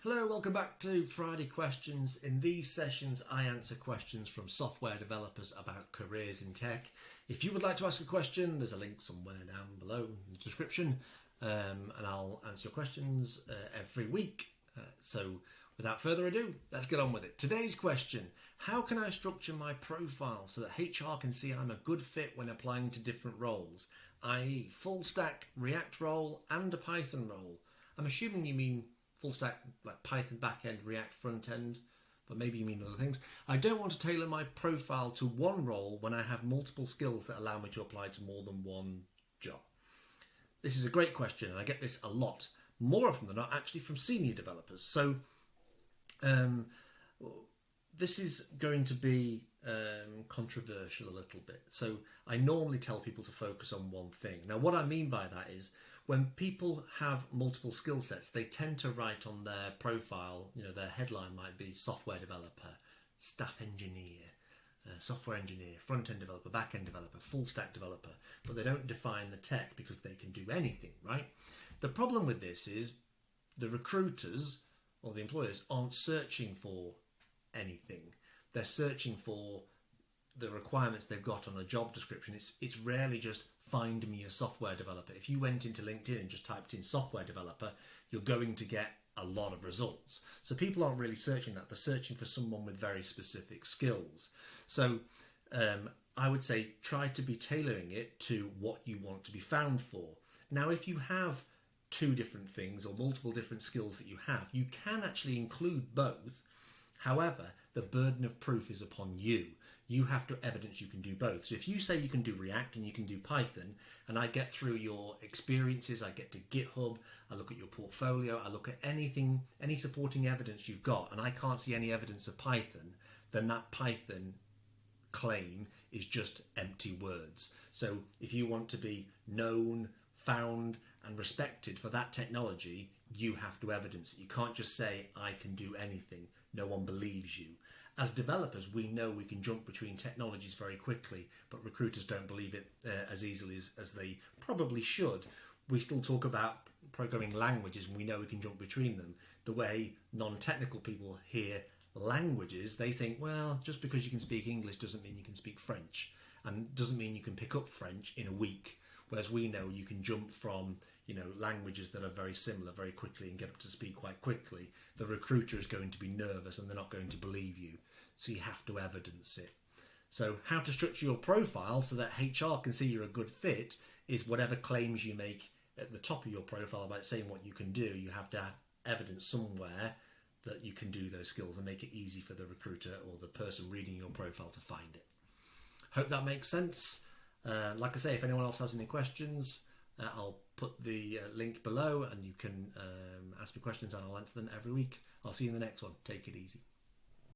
Hello, welcome back to Friday Questions. In these sessions, I answer questions from software developers about careers in tech. If you would like to ask a question, there's a link somewhere down below in the description, and I'll answer your questions every week. So without further ado, let's get on with it. Today's question: how can I structure my profile so that HR can see I'm a good fit when applying to different roles, i.e. full stack React role and a Python role? I'm assuming you mean full stack, like Python backend, React front end, but maybe you mean other things. I don't want to tailor my profile to one role when I have multiple skills that allow me to apply to more than one job. This is a great question, and I get this a lot, more often than not, actually from senior developers. So this is going to be controversial a little bit. So I normally tell people to focus on one thing. Now, what I mean by that is, when people have multiple skill sets, they tend to write on their profile, their headline might be software developer, staff engineer, software engineer, front-end developer, back-end developer, full-stack developer, but they don't define the tech because they can do anything, right? The problem with this is the recruiters or the employers aren't searching for anything. They're searching for the requirements they've got on a job description. It's rarely just find me a software developer. If you went into LinkedIn and just typed in software developer, you're going to get a lot of results. So people aren't really searching that. They're searching for someone with very specific skills. So I would say try to be tailoring it to what you want to be found for. Now, if you have two different things or multiple different skills that you have, you can actually include both. However, the burden of proof is upon you. You have to evidence you can do both. So if you say you can do React and you can do Python, and I get through your experiences, I get to GitHub, I look at your portfolio, I look at anything, any supporting evidence you've got, and I can't see any evidence of Python, then that Python claim is just empty words. So if you want to be known, found, and respected for that technology, you have to evidence it. You can't just say, I can do anything. No one believes you. As developers, we know we can jump between technologies very quickly, but recruiters don't believe it as easily as they probably should. We still talk about programming languages, and we know we can jump between them. The way non-technical people hear languages, they think, well, just because you can speak English doesn't mean you can speak French, and doesn't mean you can pick up French in a week. Whereas we know you can jump from languages that are very similar very quickly and get up to speed quite quickly. The recruiter is going to be nervous and they're not going to believe you. So you have to evidence it. So how to structure your profile so that HR can see you're a good fit is whatever claims you make at the top of your profile about saying what you can do, you have to have evidence somewhere that you can do those skills and make it easy for the recruiter or the person reading your profile to find it. Hope that makes sense. Like I say, if anyone else has any questions, I'll put the link below and you can ask me questions and I'll answer them every week. I'll see you in the next one. Take it easy.